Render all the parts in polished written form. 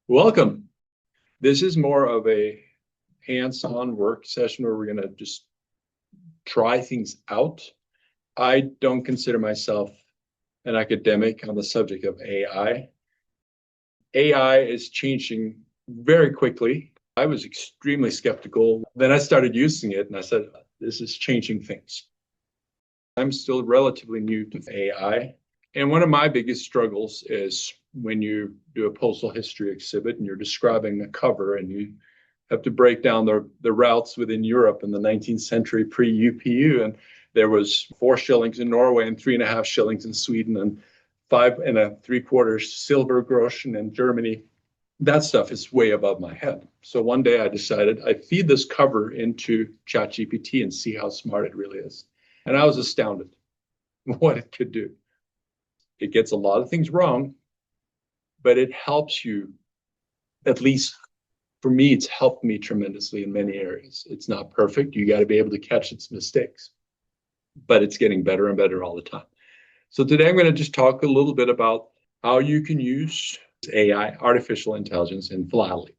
Welcome. This is more of a hands-on work session where we're going to just try things out. I don't consider myself an academic on the subject of AI. AI is changing very quickly. I was extremely skeptical. Then I started using it and I said, this is changing things. I'm still relatively new to AI. And one of my biggest struggles is when you do a postal history exhibit and you're describing a cover and you have to break down the routes within Europe in the 19th century pre-UPU. And there was 4 shillings in Norway and 3.5 shillings in Sweden and 5 3/4 silver groschen in Germany. That stuff is way above my head. So one day I decided I'd feed this cover into ChatGPT and see how smart it really is. And I was astounded what it could do. It gets a lot of things wrong, but it helps you. At least for me, it's helped me tremendously in many areas. It's not perfect. You got to be able to catch its mistakes, but it's getting better and better all the time. So today I'm going to just talk a little bit about how you can use AI, artificial intelligence, in philately.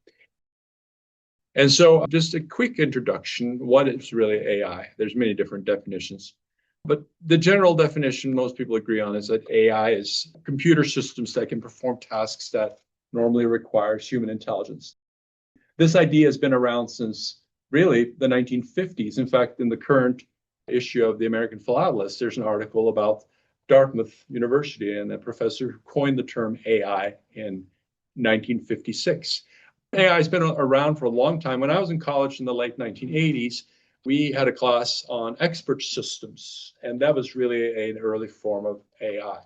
And so just a quick introduction. What is really AI? There's many different definitions. But the general definition most people agree on is that AI is computer systems that can perform tasks that normally require human intelligence. This idea has been around since really the 1950s. In fact, in the current issue of the American Philatelist, there's an article about Dartmouth University and a professor who coined the term AI in 1956. AI has been around for a long time. When I was in college in the late 1980s, we had a class on expert systems, and that was really an early form of AI.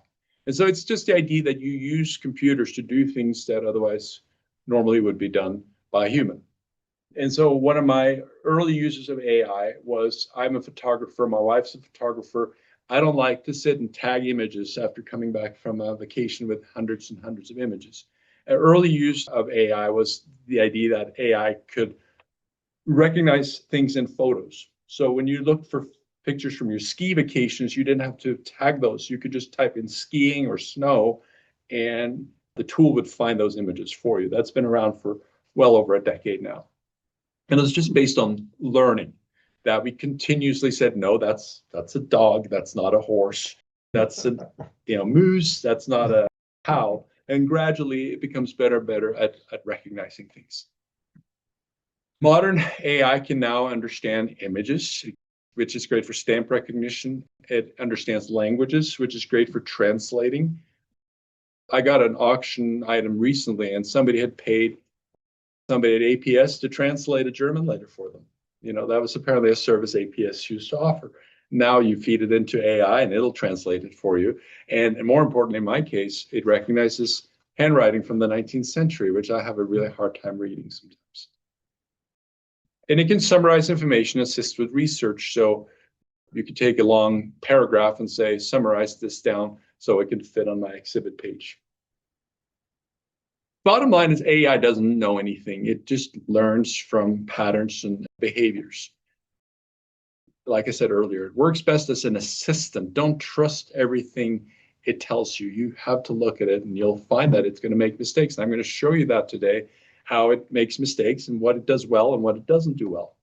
And so it's just the idea that you use computers to do things that otherwise normally would be done by a human. And so one of my early uses of AI was, I'm a photographer, my wife's a photographer. I don't like to sit and tag images after coming back from a vacation with hundreds and hundreds of images. An early use of AI was the idea that AI could recognize things in photos. So when you look for pictures from your ski vacations, you didn't have to tag those. You could just type in skiing or snow, and the tool would find those images for you. That's been around for well over a decade now. And it's just based on learning that we continuously said, no, that's a dog, that's not a horse, that's a moose, that's not a cow. And gradually it becomes better and better at recognizing things. Modern AI can now understand images, which is great for stamp recognition. It understands languages, which is great for translating. I got an auction item recently, and somebody had paid somebody at APS to translate a German letter for them. That was apparently a service APS used to offer. Now you feed it into AI and it'll translate it for you. And more importantly, in my case, it recognizes handwriting from the 19th century, which I have a really hard time reading sometimes. And it can summarize information, assist with research. So you could take a long paragraph and say, summarize this down so it can fit on my exhibit page. Bottom line is AI doesn't know anything. It just learns from patterns and behaviors. Like I said earlier, it works best as an assistant. Don't trust everything it tells you. You have to look at it and you'll find that it's going to make mistakes. And I'm going to show you that today, how it makes mistakes and what it does well and what it doesn't do well.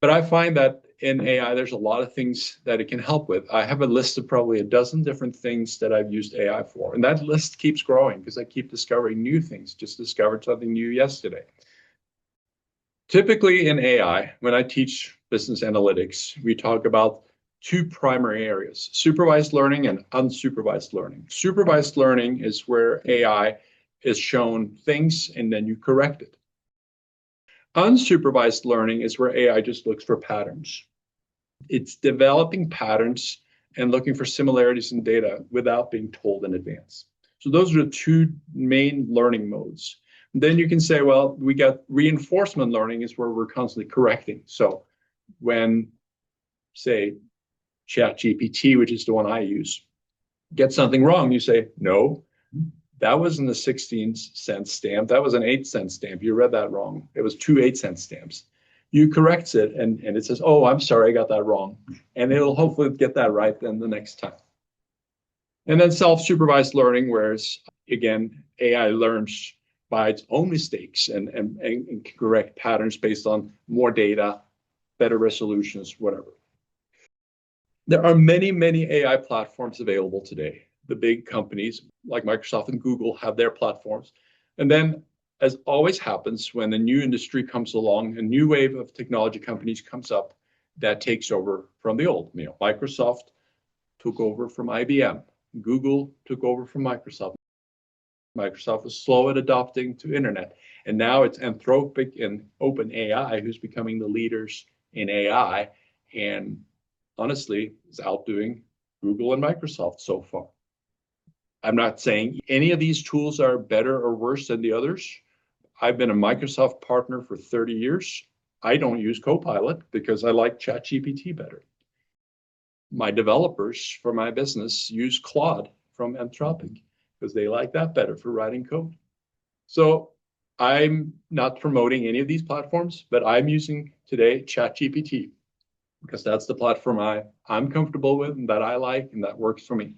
But I find that in AI, there's a lot of things that it can help with. I have a list of probably a dozen different things that I've used AI for. And that list keeps growing because I keep discovering new things. Just discovered something new yesterday. Typically in AI, when I teach business analytics, we talk about 2 primary areas: supervised learning and unsupervised learning. Supervised learning is where AI is shown things and then you correct it. Unsupervised learning is where AI just looks for patterns. It's developing patterns and looking for similarities in data without being told in advance. So those are the 2 main learning modes. And then you can say, well, we got reinforcement learning is where we're constantly correcting. So when, say, ChatGPT, which is the one I use, gets something wrong, you say, no, that wasn't a 16-cent stamp. That was an 8-cent stamp. You read that wrong. It was 2 8-cent stamps. You correct it, and it says, oh, I'm sorry, I got that wrong. And it'll hopefully get that right then the next time. And then self-supervised learning, whereas, again, AI learns by its own mistakes and correct patterns based on more data, better resolutions, whatever. There are many, many AI platforms available today. The big companies like Microsoft and Google have their platforms. And then, as always happens, when a new industry comes along, a new wave of technology companies comes up that takes over from the old. Microsoft took over from IBM. Google took over from Microsoft. Microsoft was slow at adopting to internet. And now it's Anthropic and OpenAI who's becoming the leaders in AI. And honestly, is outdoing Google and Microsoft so far. I'm not saying any of these tools are better or worse than the others. I've been a Microsoft partner for 30 years. I don't use Copilot because I like ChatGPT better. My developers for my business use Claude from Anthropic because they like that better for writing code. So I'm not promoting any of these platforms, but I'm using today ChatGPT because that's the platform I'm comfortable with and that I like and that works for me.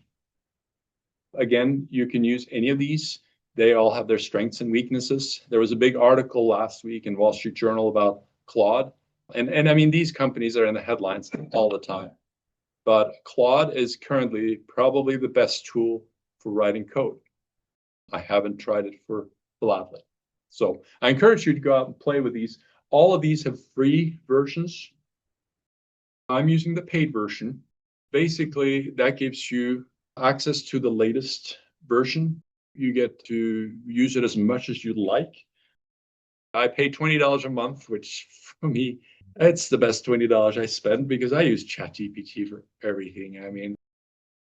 Again, you can use any of these. They all have their strengths and weaknesses. There was a big article last week in Wall Street Journal about Claude. And I mean, these companies are in the headlines all the time. But Claude is currently probably the best tool for writing code. I haven't tried it for Philately. So I encourage you to go out and play with these. All of these have free versions. I'm using the paid version. Basically, that gives you access to the latest version. You get to use it as much as you'd like. I pay $20 a month, which for me, it's the best $20 I spend because I use ChatGPT for everything. I mean,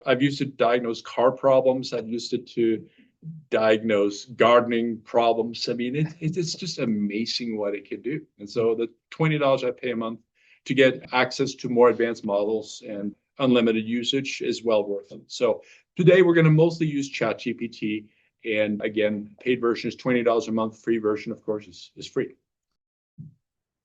I've used it to diagnose car problems. I've used it to diagnose gardening problems. I mean, it's just amazing what it can do. And so the $20 I pay a month to get access to more advanced models and unlimited usage is well worth it. So today we're going to mostly use ChatGPT. And again, paid version is $20 a month. Free version, of course, is free.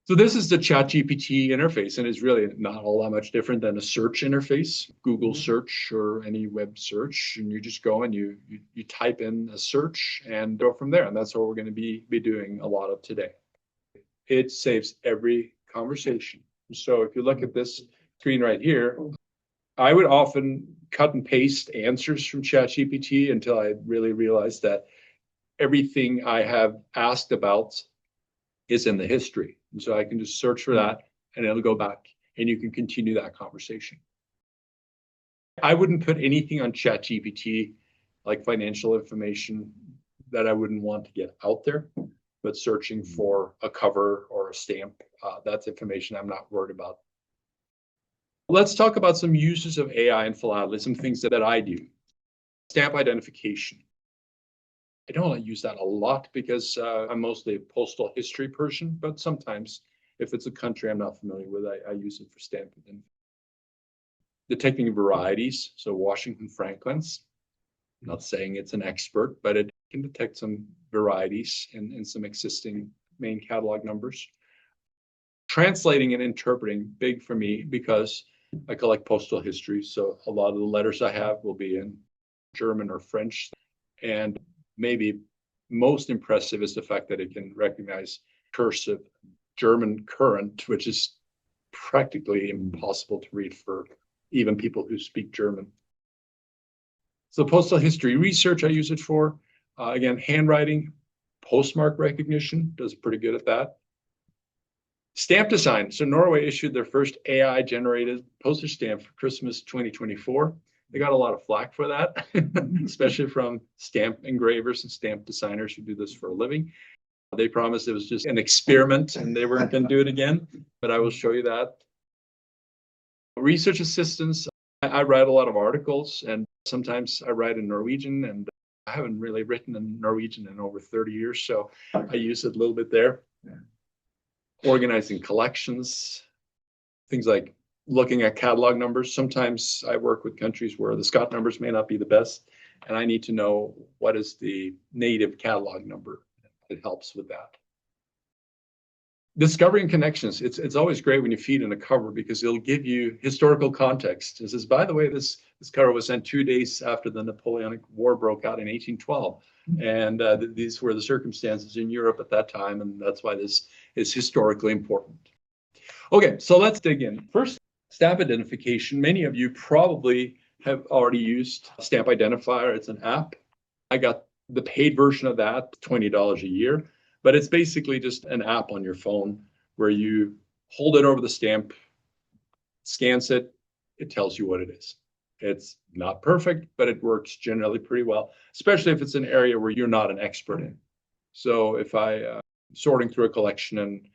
So this is the ChatGPT interface, and it's really not all that much different than a search interface, Google search or any web search. And you just go and you type in a search and go from there. And that's what we're going to be doing a lot of today. It saves every conversation. So if you look at this screen right here, I would often cut and paste answers from ChatGPT until I really realized that everything I have asked about is in the history. And so I can just search for that and it'll go back and you can continue that conversation. I wouldn't put anything on ChatGPT like financial information that I wouldn't want to get out there, but searching for a cover or a stamp, that's information I'm not worried about. Let's talk about some uses of AI in Philately, some things that I do. Stamp identification. I don't use that a lot because I'm mostly a postal history person, but sometimes if it's a country I'm not familiar with, I use it for stamping. Detecting varieties, so Washington Franklins. I'm not saying it's an expert, but it can detect some varieties in some existing main catalog numbers. Translating and interpreting, big for me because I collect postal history, so a lot of the letters I have will be in German or French. And maybe most impressive is the fact that it can recognize cursive German current, which is practically impossible to read for even people who speak German. So postal history research I use it for. Again, handwriting, postmark recognition, does pretty good at that. Stamp design. So Norway issued their first AI-generated postage stamp for Christmas 2024. They got a lot of flack for that, especially from stamp engravers and stamp designers who do this for a living. They promised it was just an experiment and they weren't going to do it again, but I will show you that. Research assistants. I write a lot of articles and sometimes I write in Norwegian, and I haven't really written in Norwegian in over 30 years, so I use it a little bit there. Organizing collections, things like looking at catalog numbers. Sometimes I work with countries where the Scott numbers may not be the best, and I need to know what is the native catalog number. It helps with that. Discovering connections. It's always great when you feed in a cover because it'll give you historical context. It says, by the way, this cover was sent 2 days after the Napoleonic War broke out in 1812. And these were the circumstances in Europe at that time. And that's why this is historically important. Okay, so let's dig in. First, stamp identification. Many of you probably have already used Stamp Identifier. It's an app. I got the paid version of that, $20 a year. But it's basically just an app on your phone where you hold it over the stamp, scans it, it tells you what it is. It's not perfect, but it works generally pretty well, especially if it's an area where you're not an expert in. So if I'm sorting through a collection and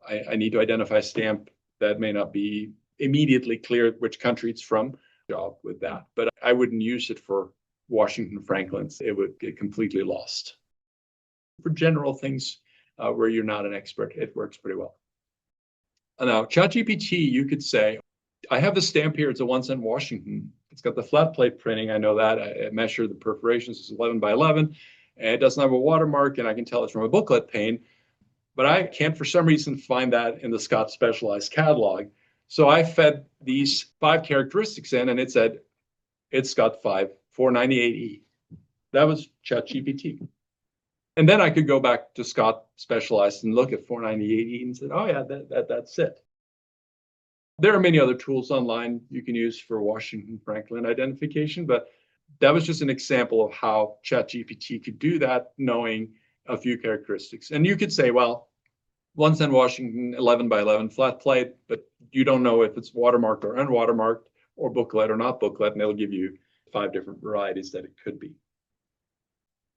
I need to identify a stamp that may not be immediately clear which country it's from, job with that. But I wouldn't use it for Washington Franklin's. It would get completely lost. For general things where you're not an expert, it works pretty well. Now, ChatGPT, you could say, I have the stamp here. It's a 1 cent Washington. It's got the flat plate printing. I know that. I measure the perforations. It's 11 by 11. And it doesn't have a watermark, and I can tell it's from a booklet pane. But I can't, for some reason, find that in the Scott Specialized catalog. So I fed these 5 characteristics in, and it said, it's got 498E. That was ChatGPT. And then I could go back to Scott Specialized and look at 498E and say, oh yeah, that's it. There are many other tools online you can use for Washington Franklin identification, but that was just an example of how ChatGPT could do that, knowing a few characteristics. And you could say, well, 1 cent Washington, 11 by 11 flat plate, but you don't know if it's watermarked or unwatermarked or booklet or not booklet, and it'll give you 5 different varieties that it could be.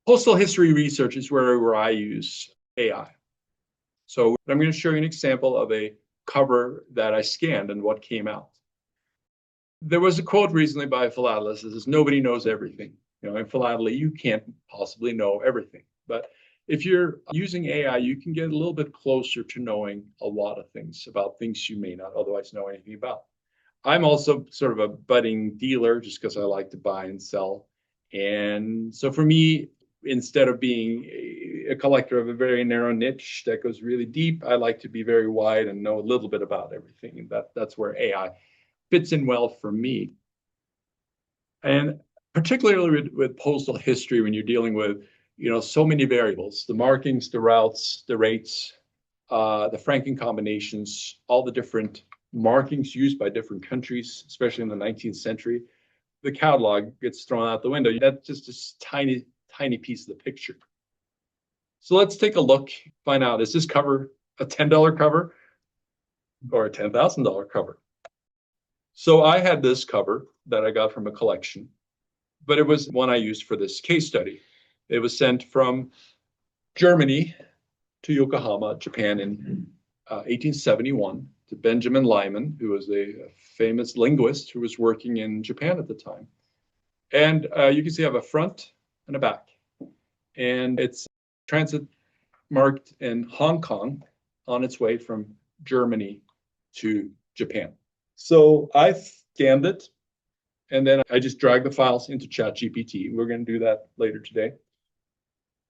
Postal history research is where I use AI. So I'm going to show you an example of a cover that I scanned and what came out. There was a quote recently by a philatelist that says, nobody knows everything. You know, in philately, you can't possibly know everything. But if you're using AI, you can get a little bit closer to knowing a lot of things about things you may not otherwise know anything about. I'm also sort of a budding dealer just because I like to buy and sell. And so for me, instead of being a collector of a very narrow niche that goes really deep, I like to be very wide and know a little bit about everything. And that's where AI fits in well for me. And particularly with postal history, when you're dealing with, you know, so many variables, the markings, the routes, the rates, the franking combinations, all the different markings used by different countries, especially in the 19th century, the catalog gets thrown out the window. That's just a tiny piece of the picture. So let's take a look, find out, is this cover a $10 cover or a $10,000 cover? So I had this cover that I got from a collection, but it was one I used for this case study. It was sent from Germany to Yokohama, Japan in 1871 to Benjamin Lyman, who was a famous linguist who was working in Japan at the time. And you can see I have a front and a back. And it's transit marked in Hong Kong on its way from Germany to Japan. So I scanned it, and then I just dragged the files into ChatGPT. We're going to do that later today.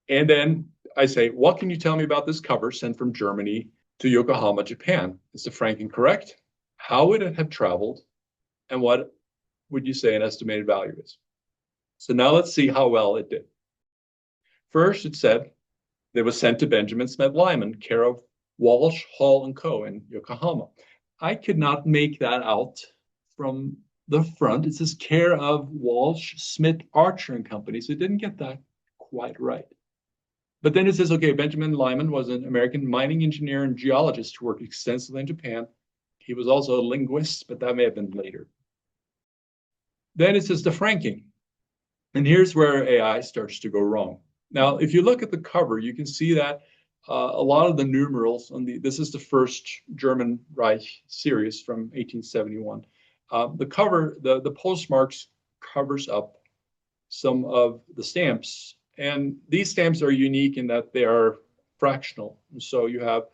And then I say, what can you tell me about this cover sent from Germany to Yokohama, Japan? Is the franking correct? How would it have traveled? And what would you say an estimated value is? So now let's see how well it did. First, it said it was sent to Benjamin Smith Lyman, care of Walsh, Hall & Co. in Yokohama. I could not make that out from the front. It says care of Walsh, Smith, Archer & Company, so it didn't get that quite right. But then it says, okay, Benjamin Lyman was an American mining engineer and geologist who worked extensively in Japan. He was also a linguist, but that may have been later. Then it says the franking. And here's where AI starts to go wrong. Now, if you look at the cover, you can see that a lot of the numerals on this is the first German Reich series from 1871. The cover, the postmarks covers up some of the stamps. And these stamps are unique in that they are fractional. And so you have,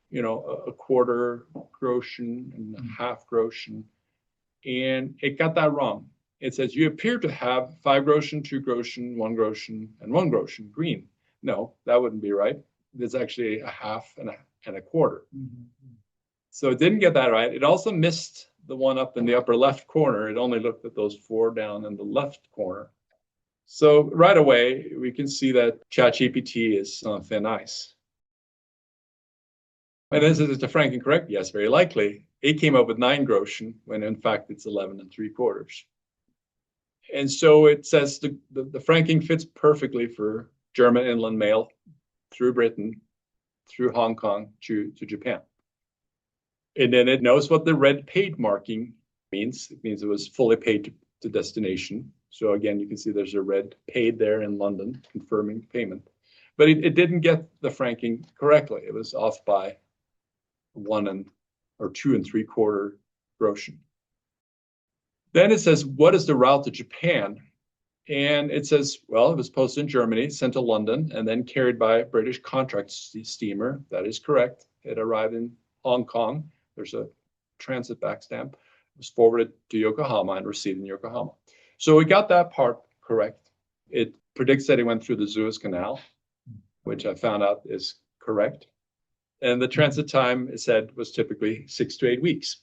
you know, a quarter groschen and a half groschen. And it got that wrong. It says you appear to have 5 groschen, 2 groschen, 1 groschen, and 1 groschen green. No, that wouldn't be right. there's actually a half and a quarter. So it didn't get that right. It also missed the one up in the upper left corner. It only looked at those 4 down in the left corner. So right away, we can see that ChatGPT is on thin ice. And then, is it franking correct? Yes, very likely. It came up with 9 groschen when in fact it's 11 3/4. And so it says the franking fits perfectly for German inland mail through Britain, through Hong Kong to Japan. And then it knows what the red paid marking means. It means it was fully paid to destination. So again, you can see there's a red paid there in London confirming payment. But it didn't get the franking correctly. It was off by 1 or 2 3/4 groschen. Then it says, what is the route to Japan? And it says, well, it was posted in Germany, sent to London, and then carried by a British contract steamer. That is correct. It arrived in Hong Kong. There's a transit back stamp. It was forwarded to Yokohama and received in Yokohama. So we got that part correct. It predicts that it went through the Suez Canal, which I found out is correct. And the transit time, it said, was typically 6 to 8 weeks.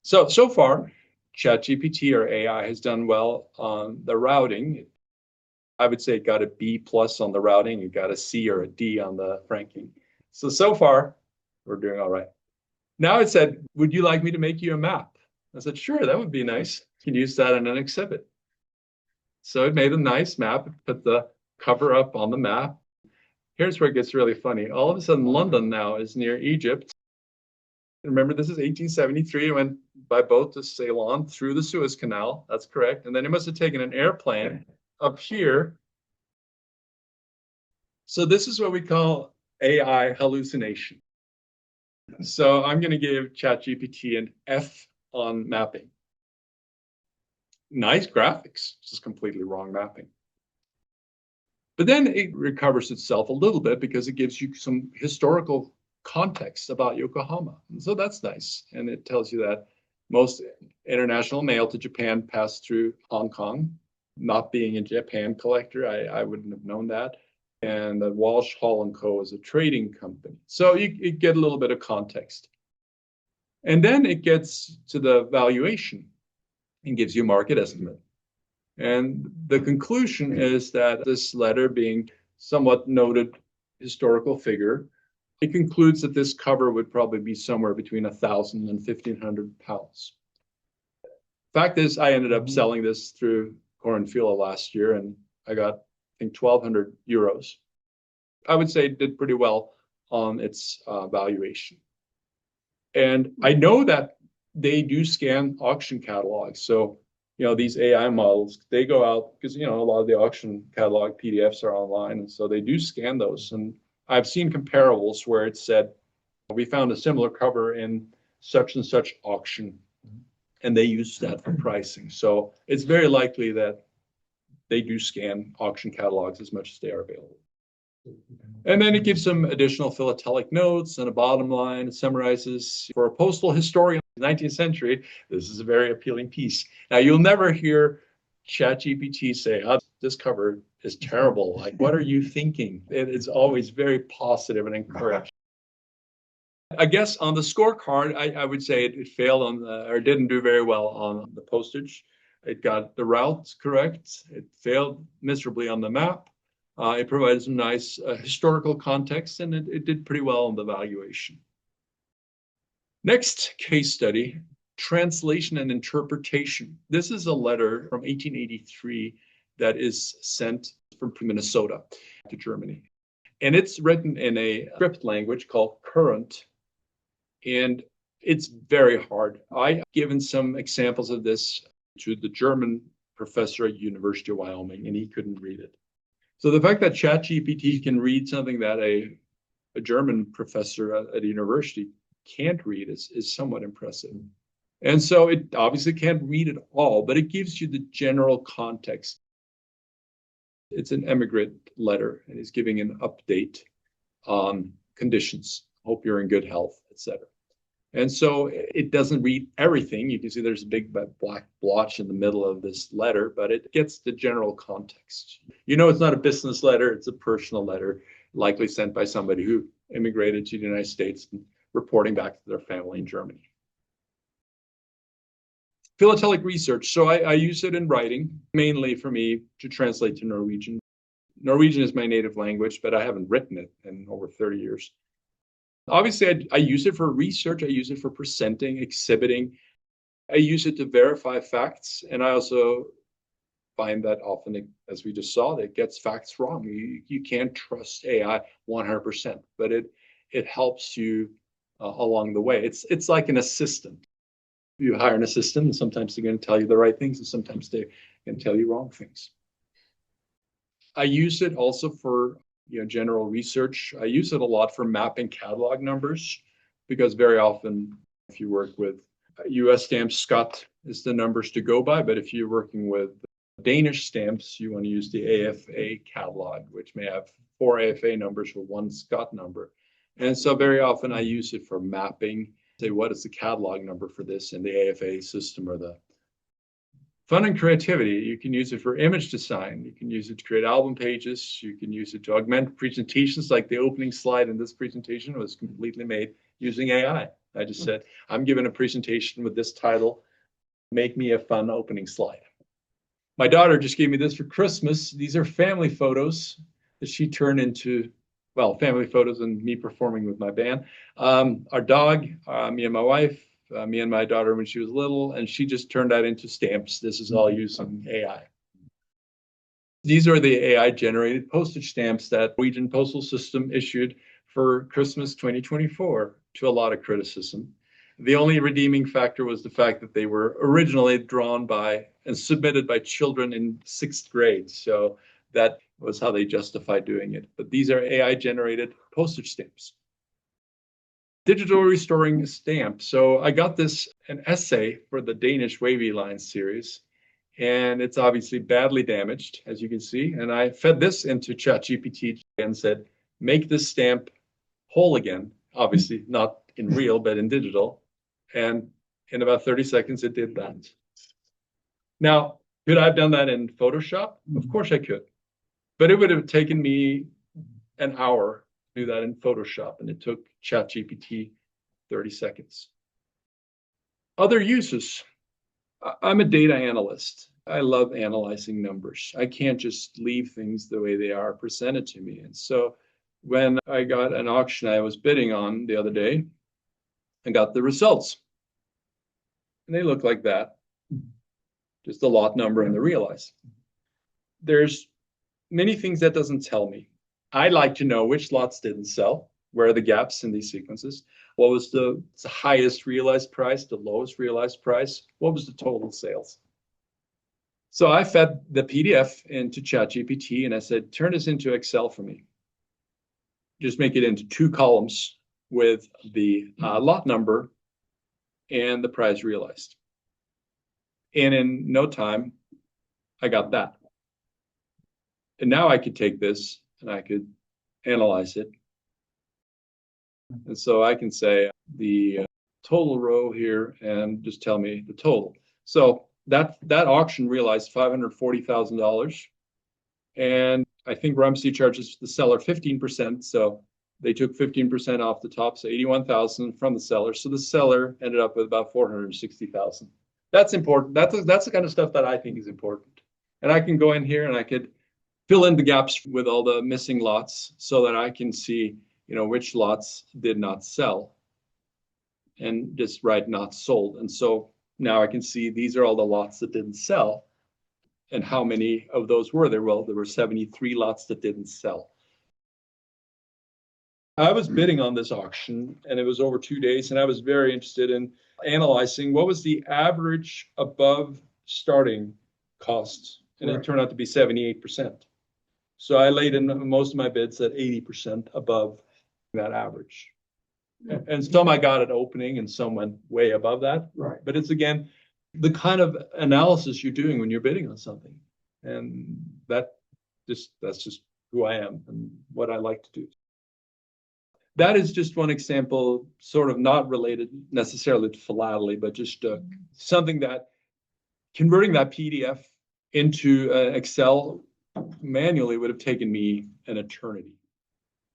So far, ChatGPT or AI has done well on the routing. I would say it got a B+ on the routing. It got a C or a D on the franking. So far, we're doing all right. Now it said, would you like me to make you a map? I said, sure, that would be nice. You can use that in an exhibit. So it made a nice map, put the cover up on the map. Here's where it gets really funny. All of a sudden, London now is near Egypt. Remember, this is 1873. It went by boat to Ceylon through the Suez Canal. That's correct. And then it must have taken an airplane up here. So this is what we call AI hallucination. So I'm going to give ChatGPT an F on mapping. Nice graphics, just completely wrong mapping. But then it recovers itself a little bit because it gives you some historical context about Yokohama. And so that's nice. And it tells you that most international mail to Japan passed through Hong Kong. Not being a Japan collector, I wouldn't have known that. And that Walsh, Hall & Co. is a trading company. So you get a little bit of context. And then it gets to the valuation and gives you a market estimate. And the conclusion is that this letter, being somewhat noted historical figure, it concludes that this cover would probably be somewhere between 1,000 and 1,500 pounds. Fact is, I ended up selling this through Phila last year, and I got, I think, 1,200 euros. I would say it did pretty well on its valuation. And I know that they do scan auction catalogs. So, these AI models, they go out because, a lot of the auction catalog PDFs are online. And so they do scan those. And I've seen comparables where it said, we found a similar cover in such and such auction, and they use that for pricing. So it's very likely that they do scan auction catalogs as much as they are available. And then it gives some additional philatelic notes and a bottom line. It summarizes, for a postal historian in the 19th century, this is a very appealing piece. Now, you'll never hear ChatGPT say, oh, this cover is terrible. Like, what are you thinking? It is always very positive and encouraging. I guess on the scorecard, I would say it failed on or didn't do very well on the postage. It got the routes correct. It failed miserably on the map. It provided some nice historical context, and it did pretty well on the valuation. Next case study, translation and interpretation. This is a letter from 1883 that is sent from Minnesota to Germany. And it's written in a script language called Current. And it's very hard. I've given some examples of this to the German professor at University of Wyoming, and he couldn't read it. So the fact that ChatGPT can read something that a German professor at a university can't read is somewhat impressive. And so it obviously can't read it all, but it gives you the general context. It's an emigrant letter, and he's giving an update on conditions. Hope you're in good health, etc. And so it doesn't read everything. You can see there's a big black blotch in the middle of this letter, but it gets the general context. It's not a business letter, it's a personal letter. likely sent by somebody who immigrated to the United States and reporting back to their family in Germany. Philatelic research. So I use it in writing, mainly for me to translate to Norwegian. Norwegian is my native language, but I haven't written it in over 30 years. Obviously, I use it for research. I use it for presenting, exhibiting. I use it to verify facts. And I also find that often, as we just saw, that it gets facts wrong. You can't trust AI 100%, but it helps you along the way. It's like an assistant. You hire an assistant, and sometimes they're going to tell you the right things, and sometimes they can tell you wrong things. I use it also for general research. I use it a lot for mapping catalog numbers, because very often, if you work with US stamps, Scott is the numbers to go by. But if you're working with Danish stamps, you want to use the AFA catalog, which may have 4 AFA numbers for 1 Scott number. And so very often I use it for mapping, say, what is the catalog number for this in the AFA system, or the fun and creativity. You can use it for image design. You can use it to create album pages. You can use it to augment presentations, like the opening slide in this presentation was completely made using AI. I just said, I'm giving a presentation with this title, make me a fun opening slide. My daughter just gave me this for Christmas. These are family photos that she turned into, well, family photos and me performing with my band. Our dog, me and my wife, me and my daughter when she was little, and she just turned that into stamps. This is all using AI. These are the AI-generated postage stamps that Norwegian Postal System issued for Christmas 2024, to a lot of criticism. The only redeeming factor was the fact that they were originally drawn by and submitted by children in 6th grade. So that was how they justified doing it. But these are AI-generated postage stamps. Digital restoring a stamp. So I got an essay for the Danish wavy line series, and it's obviously badly damaged, as you can see. And I fed this into ChatGPT and said, make this stamp whole again. Obviously not in real, but in digital. And in about 30 seconds, it did that. Now, could I have done that in Photoshop? Of course I could. But it would have taken me an hour to do that in Photoshop, and it took ChatGPT 30 seconds. Other uses. I'm a data analyst. I love analyzing numbers. I can't just leave things the way they are presented to me. And so when I got an auction I was bidding on the other day, I got the results. And they look like that. Just the lot number and the realized. There's many things that doesn't tell me. I like to know which lots didn't sell. Where are the gaps in these sequences? What was the highest realized price, the lowest realized price? What was the total sales? So I fed the PDF into ChatGPT and I said, turn this into Excel for me. Just make it into 2 columns with the lot number and the price realized. And in no time, I got that. And now I could take this and I could analyze it. And so I can say the total row here and just tell me the total. So that auction realized $540,000. And I think RMC charges the seller 15%. So they took 15% off the top, so 81,000 from the seller. So the seller ended up with about 460,000. That's important. That's the kind of stuff that I think is important. And I can go in here and I could fill in the gaps with all the missing lots so that I can see, which lots did not sell, and just write not sold. And so now I can see these are all the lots that didn't sell. And how many of those were there? Well, there were 73 lots that didn't sell. I was bidding on this auction, and it was over 2 days, and I was very interested in analyzing what was the average above starting costs, and it turned out to be 78%. So I laid in most of my bids at 80% above that average. And some I got at opening, and some went way above that. Right. But it's, again, the kind of analysis you're doing when you're bidding on something. And that's just who I am and what I like to do. That is just one example, sort of not related necessarily to Philately, but just something that converting that PDF into Excel manually would have taken me an eternity.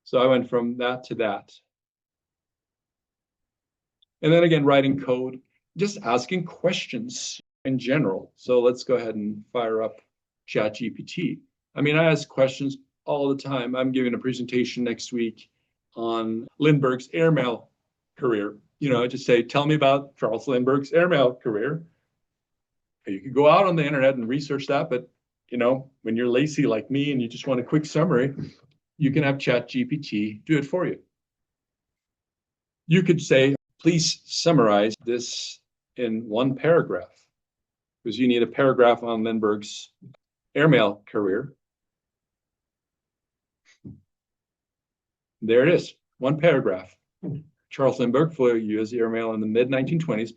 So I went from that to that. And then again, writing code, just asking questions in general. So let's go ahead and fire up ChatGPT. I mean, I ask questions all the time. I'm giving a presentation next week on Lindbergh's airmail career. You know, I just say, tell me about Charles Lindbergh's airmail career. You can go out on the internet and research that, but you know, when you're lazy like me and you just want a quick summary, you can have ChatGPT do it for you. You could say, please summarize this in one paragraph, because you need a paragraph on Lindbergh's airmail career. There it is, one paragraph. Charles Lindbergh flew U.S. airmail in the mid-1920s,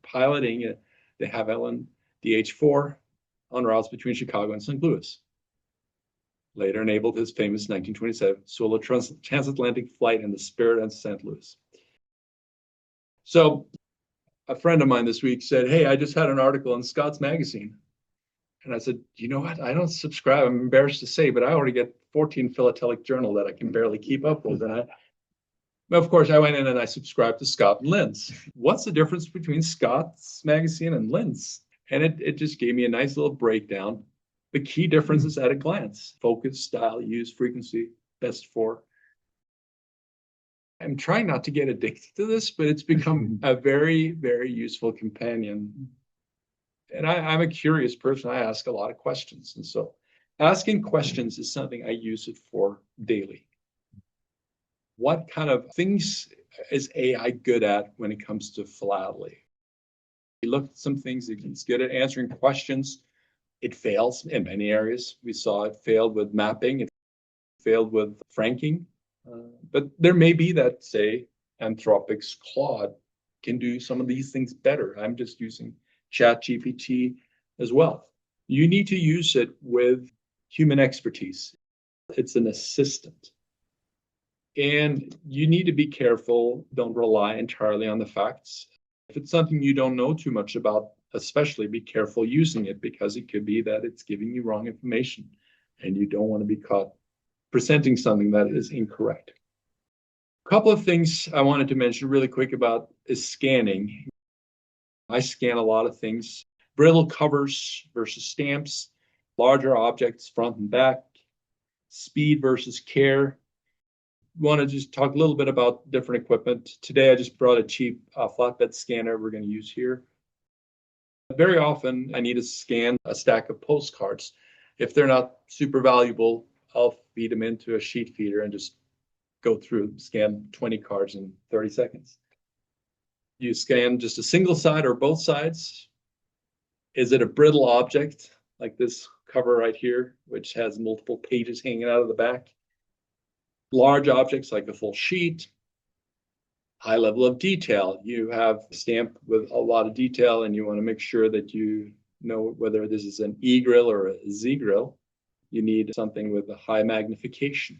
piloting the Havilland DH-4 on routes between Chicago and St. Louis. Later enabled his famous 1927 solo transatlantic flight in the Spirit and St. Louis. So a friend of mine this week said, hey, I just had an article in Scott's magazine. And I said, you know what? I don't subscribe. I'm embarrassed to say, but I already get 14 philatelic journal that I can barely keep up with. And of course, I went in and I subscribed to Scott and Lynn's. What's the difference between Scott's magazine and Lynn's? And it just gave me a nice little breakdown. The key differences at a glance: focus, style, use, frequency, best for. I'm trying not to get addicted to this, but it's become a very, very useful companion. And I'm a curious person. I ask a lot of questions. And so asking questions is something I use it for daily. What kind of things is AI good at when it comes to Philately? We looked at some things. It's good at answering questions. It fails in many areas. We saw it failed with mapping. It failed with franking. But there may be that, say, Anthropic's Claude can do some of these things better. I'm just using ChatGPT as well. You need to use it with human expertise. It's an assistant. And you need to be careful. Don't rely entirely on the facts. If it's something you don't know too much about, especially be careful using it, because it could be that it's giving you wrong information and you don't want to be caught presenting something that is incorrect. A couple of things I wanted to mention really quick about is scanning. I scan a lot of things: brittle covers versus stamps, larger objects front and back, speed versus care. Want to just talk a little bit about different equipment. Today I just brought a cheap flatbed scanner we're going to use here. Very often I need to scan a stack of postcards. If they're not super valuable, I'll feed them into a sheet feeder and just go through, scan 20 cards in 30 seconds. You scan just a single side or both sides. Is it a brittle object like this cover right here, which has multiple pages hanging out of the back? Large objects like a full sheet. High level of detail. You have a stamp with a lot of detail and you want to make sure that you know whether this is an E grill or a Z grill. You need something with a high magnification.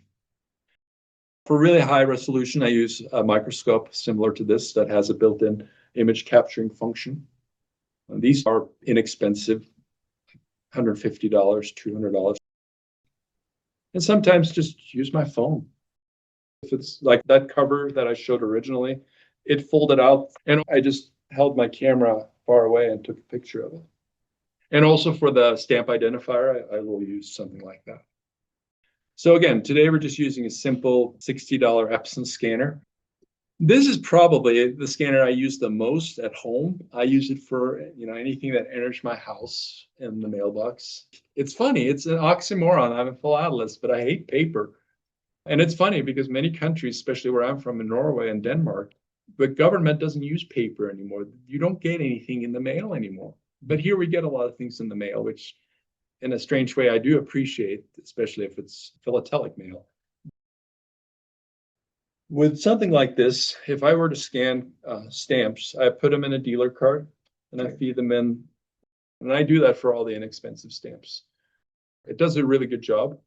For really high resolution, I use a microscope similar to this that has a built-in image capturing function. And these are inexpensive, $150, $200. And sometimes just use my phone. If it's like that cover that I showed originally, it folded out and I just held my camera far away and took a picture of it. And also for the stamp identifier, I will use something like that. So again, today we're just using a simple $60 Epson scanner. This is probably the scanner I use the most at home. I use it for anything that enters my house in the mailbox. It's funny, it's an oxymoron. I'm a philatelist, but I hate paper. And it's funny because many countries, especially where I'm from in Norway and Denmark, the government doesn't use paper anymore. You don't get anything in the mail anymore. But here we get a lot of things in the mail, which in a strange way I do appreciate, especially if it's philatelic mail. With something like this, if I were to scan stamps, I put them in a dealer card and I feed them in. And I do that for all the inexpensive stamps. It does a really good job.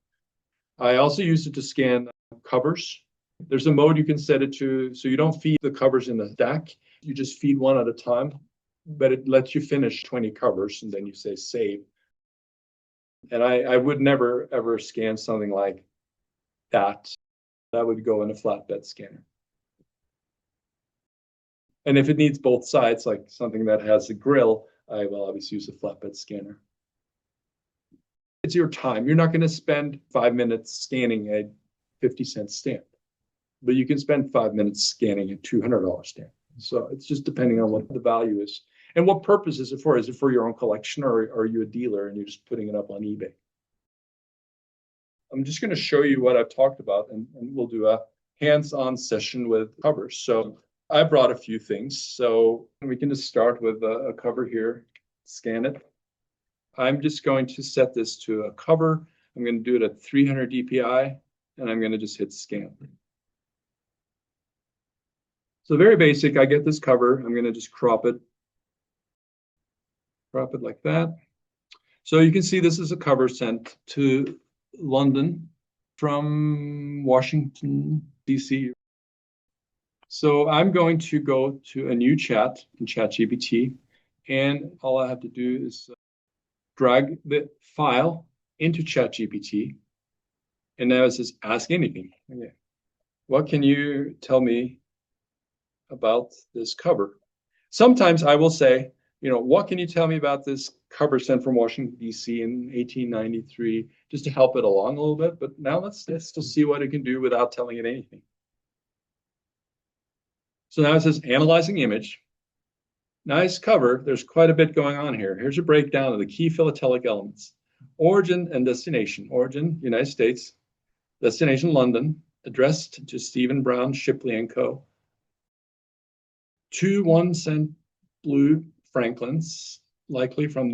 I also use it to scan covers. There's a mode you can set it to, so you don't feed the covers in the stack. You just feed one at a time, but it lets you finish 20 covers and then you say save. And I would never, ever scan something like that That would go in a flatbed scanner. And if it needs both sides, like something that has a grill, I will obviously use a flatbed scanner. It's your time. You're not going to spend 5 minutes scanning a 50-cent stamp, but you can spend 5 minutes scanning a $200 stamp. So it's just depending on what the value is. And what purpose is it for? Is it for your own collection, or are you a dealer and you're just putting it up on eBay? I'm just going to show you what I've talked about, and we'll do a hands-on session with covers. So I brought a few things. So we can just start with a cover here, scan it. I'm just going to set this to a cover. I'm going to do it at 300 DPI, and I'm going to just hit scan. So very basic. I get this cover. I'm going to just crop it like that. So you can see this is a cover sent to London from Washington, DC. So I'm going to go to a new chat in ChatGPT, and all I have to do is drag the file into ChatGPT, and now it says ask anything. Okay. What can you tell me about this cover? Sometimes I will say, what can you tell me about this cover sent from Washington, D.C. in 1893, just to help it along a little bit. But now let's just see what it can do without telling it anything. So now it says analyzing image. Nice cover. There's quite a bit going on here. Here's a breakdown of the key philatelic elements. Origin and destination. Origin, United States. Destination, London. Addressed to Even Brande, Shipley & Co. 2 1-cent blue Franklins, likely from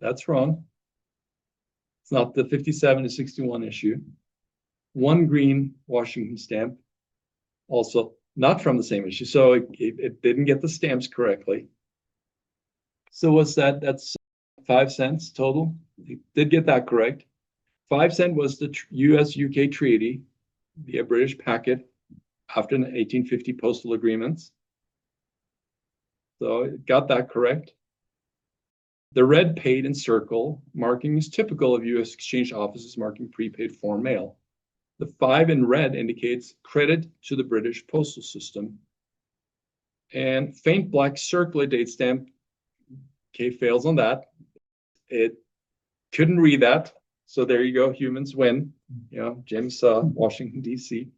that's wrong. It's not the 57 to 61 issue. 1 green Washington stamp, also not from the same issue. So it didn't get the stamps correctly. So what's that? That's 5 cents total. It did get that correct. 5 cent was the US-UK treaty, the British packet after the 1850 postal agreements. So it got that correct. The red paid in circle marking is typical of U.S. exchange offices marking prepaid foreign mail. The 5 in red indicates credit to the British postal system. And faint black circle date stamp, okay, fails on that. It couldn't read that. So there you go, humans win. Jim saw Washington, D.C.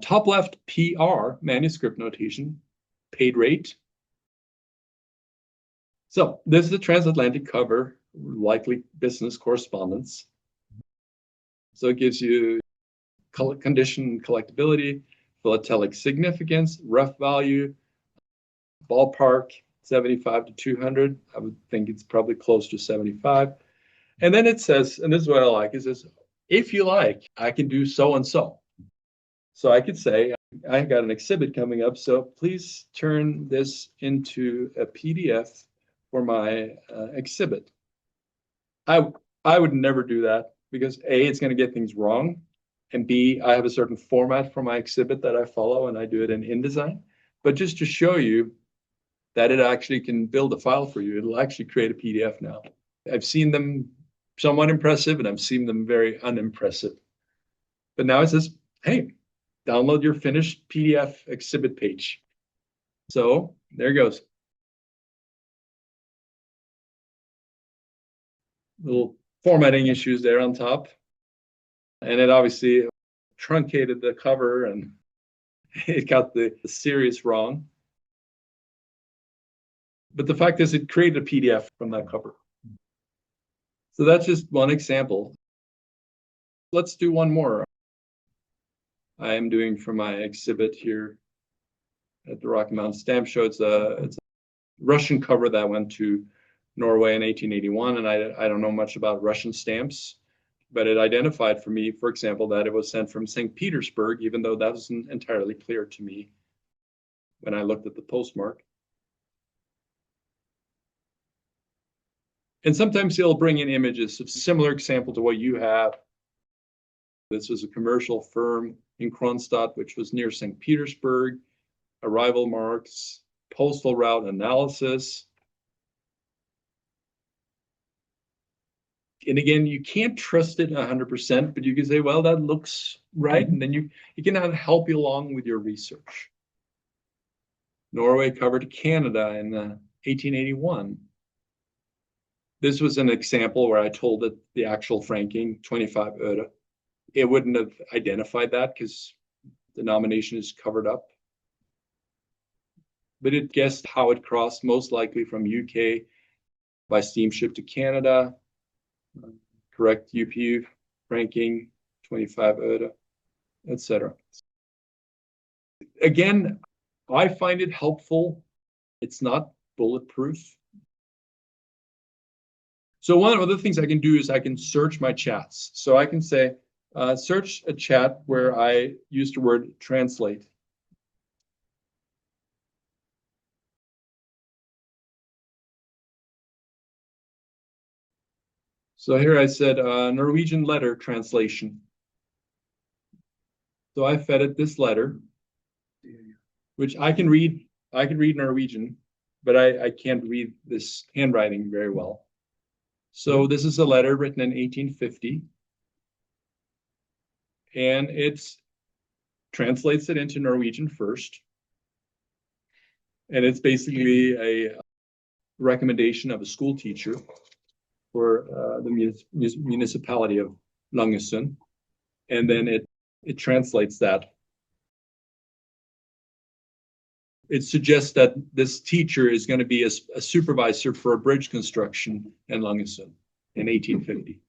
Top left, PR, manuscript notation, paid rate. So this is the transatlantic cover, likely business correspondence. So it gives you condition, collectability, philatelic significance, rough value, ballpark 75 to 200. I would think it's probably close to 75. And then it says, and this is what I like, it says, if you like, I can do so and so. So I could say, I got an exhibit coming up, so please turn this into a PDF for my exhibit. I would never do that because A, it's going to get things wrong, and B, I have a certain format for my exhibit that I follow, and I do it in InDesign. But just to show you that it actually can build a file for you, it'll actually create a PDF now. I've seen them somewhat impressive, and I've seen them very unimpressive. But now it says, hey, download your finished PDF exhibit page. So there it goes. Little formatting issues there on top. And it obviously truncated the cover and it got the series wrong. But the fact is it created a PDF from that cover. So that's just one example. Let's do one more. I am doing for my exhibit here at the Rocky Mountain Stamp Show. It's a Russian cover that went to Norway in 1881, and I don't know much about Russian stamps, but it identified for me, for example, that it was sent from St. Petersburg, even though that wasn't entirely clear to me when I looked at the postmark. And sometimes it'll bring in images of similar example to what you have. This was a commercial firm in Kronstadt, which was near St. Petersburg, arrival marks, postal route analysis. And again, you can't trust it 100%, but you can say, well, that looks right. And then you can help you along with your research. Norway covered Canada in 1881. This was an example where I told it the actual franking, 25 öre. It wouldn't have identified that because the denomination is covered up. But it guessed how it crossed, most likely from UK by steamship to Canada. Correct UPU ranking, 25 öre, etc. Again, I find it helpful. It's not bulletproof. So one of the things I can do is I can search my chats. So I can say, search a chat where I use the word translate. So here I said Norwegian letter translation. So I fed it this letter, which I can read. I can read Norwegian, but I can't read this handwriting very well. So this is a letter written in 1850, and it translates it into Norwegian first. And it's basically a recommendation of a school teacher for the municipality of Langesund. And then it translates that. It suggests that this teacher is going to be a supervisor for a bridge construction in Langesund in 1850.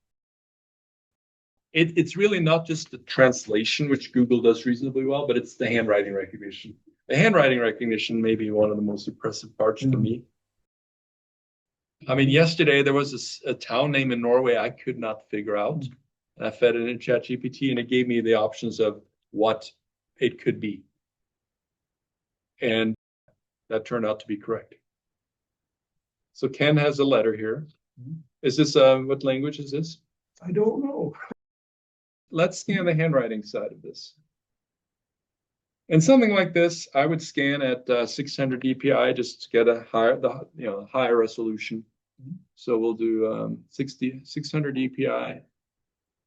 It's really not just the translation, which Google does reasonably well, but it's the handwriting recognition. The handwriting recognition may be one of the most impressive parts to me. I mean, yesterday there was a town name in Norway I could not figure out. I fed it in ChatGPT and it gave me the options of what it could be. And that turned out to be correct. So Ken has a letter here. Is this, what language is this? I don't know. Let's scan the handwriting side of this. And something like this, I would scan at 600 dpi just to get a higher resolution. So we'll do 600 dpi.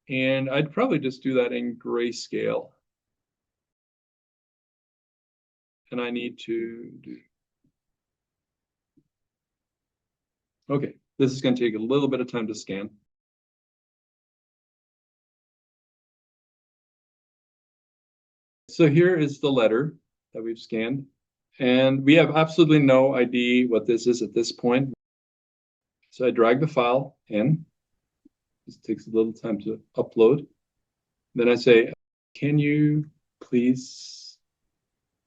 And I'd probably just do that in grayscale. And I need to do. Okay, this is going to take a little bit of time to scan. So here is the letter that we've scanned. And we have absolutely no idea what this is at this point. So I drag the file in. This takes a little time to upload. Then I say, can you please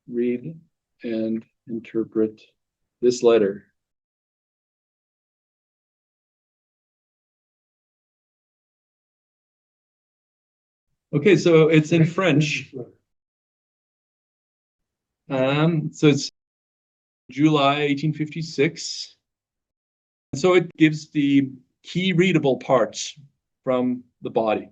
read and interpret this letter? Okay, so it's in French. So it's July 1856. So it gives the key readable parts from the body.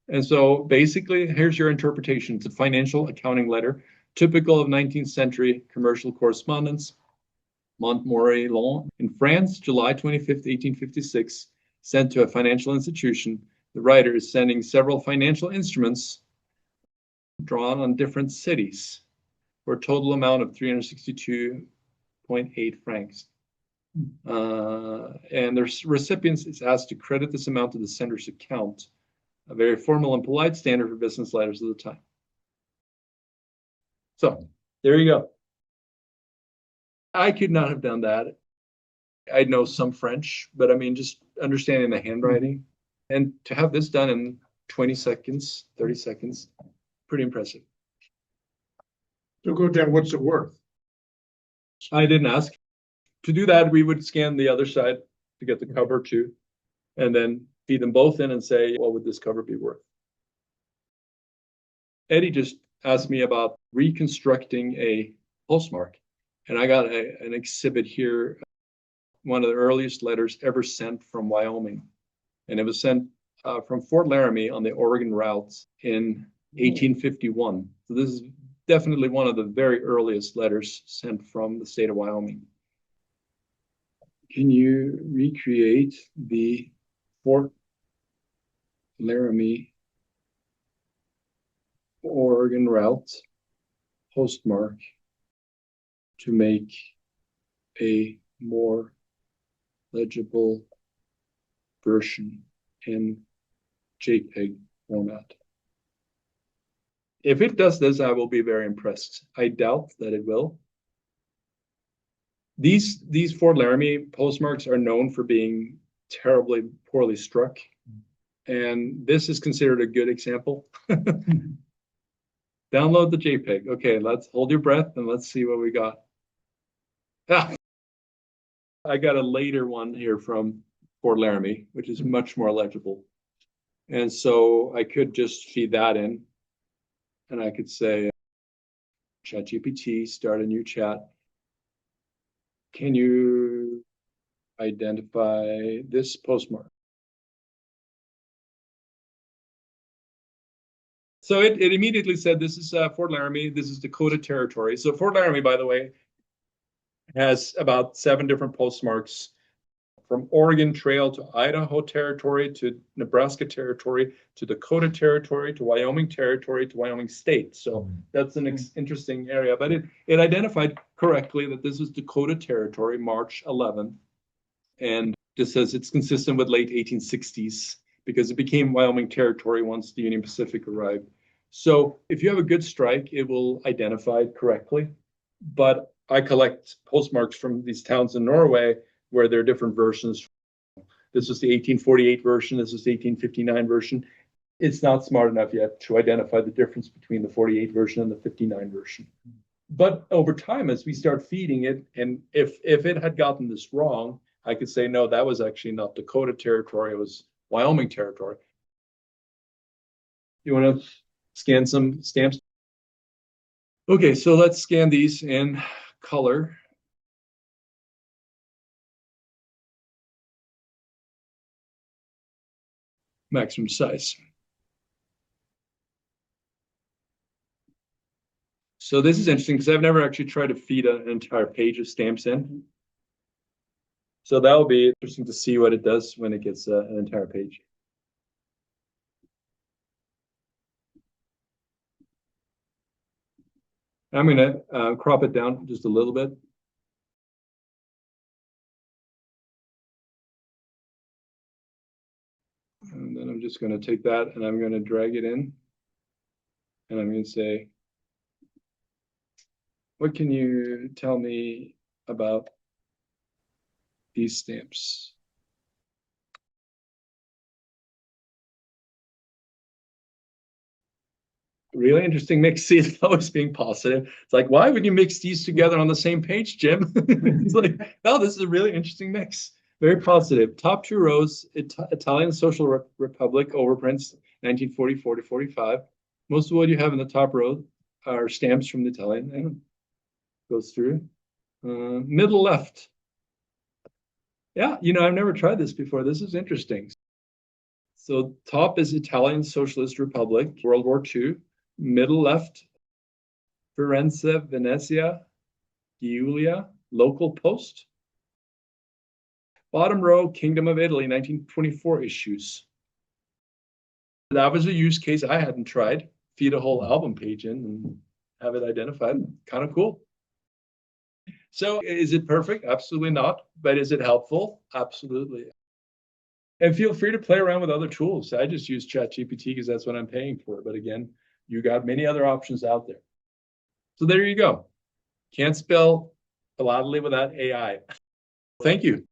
And so basically, here's your interpretation. It's a financial accounting letter, typical of 19th century commercial correspondence. Montmorillon in France, July 25th, 1856, sent to a financial institution. The writer is sending several financial instruments drawn on different cities for a total amount of 362.8 francs. And the recipient is asked to credit this amount to the sender's account, a very formal and polite standard for business letters of the time. So there you go. I could not have done that. I know some French, but I mean, just understanding the handwriting and to have this done in 20 seconds, 30 seconds, pretty impressive. So go down, what's it worth? I didn't ask. To do that, we would scan the other side to get the cover too, and then feed them both in and say, what would this cover be worth? Eddie just asked me about reconstructing a postmark, and I got an exhibit here, one of the earliest letters ever sent from Wyoming, and it was sent from Fort Laramie on the Oregon routes in 1851. So this is definitely one of the very earliest letters sent from the state of Wyoming. Can you recreate the Fort Laramie, Oregon route postmark to make a more legible version in JPEG format. If it does this, I will be very impressed. I doubt that it will. These Fort Laramie postmarks are known for being terribly poorly struck. And this is considered a good example. Download the JPEG. Okay, let's hold your breath and let's see what we got. Ah, I got a later one here from Fort Laramie, which is much more legible. And so I could just feed that in. And I could say, ChatGPT, start a new chat. Can you identify this postmark? So it immediately said, this is Fort Laramie, this is Dakota Territory. So Fort Laramie, by the way, has about 7 different postmarks, from Oregon Trail to Idaho Territory to Nebraska Territory to Dakota Territory to Wyoming Territory to Wyoming State. So that's an interesting area. But it identified correctly that this is Dakota Territory, March 11th. And just says it's consistent with late 1860s because it became Wyoming Territory once the Union Pacific arrived. So if you have a good strike, it will identify it correctly. But I collect postmarks from these towns in Norway where there are different versions. This is the 1848 version. This is the 1859 version. It's not smart enough yet to identify the difference between the 48 version and the 59 version. But over time, as we start feeding it, and if it had gotten this wrong, I could say, no, that was actually not Dakota Territory. It was Wyoming Territory. You want to scan some stamps? Okay, so let's scan these in color. Maximum size. So this is interesting because I've never actually tried to feed an entire page of stamps in. So that will be interesting to see what it does when it gets an entire page. I'm going to crop it down just a little bit. And then I'm just going to take that and I'm going to drag it in. And I'm going to say, what can you tell me about these stamps? Really interesting mix. See, it's always being positive. It's like, why would you mix these together on the same page, Jim? It's like, no, this is a really interesting mix. Very positive. Top 2 rows, Italian Social Republic overprints, 1944 to 45. Most of what you have in the top row are stamps from the Italian. And goes through. Middle left. Yeah, I've never tried this before. This is interesting. So top is Italian Socialist Republic, World War II. Middle left, Firenze, Venezia, Giulia, local post. Bottom row, Kingdom of Italy, 1924 issues. That was a use case I hadn't tried. Feed a whole album page in and have it identified. Kind of cool. So is it perfect? Absolutely not. But is it helpful? Absolutely. And feel free to play around with other tools. I just use ChatGPT because that's what I'm paying for. But again, you got many other options out there. So there you go. Can't spell philately without AI. Thank you.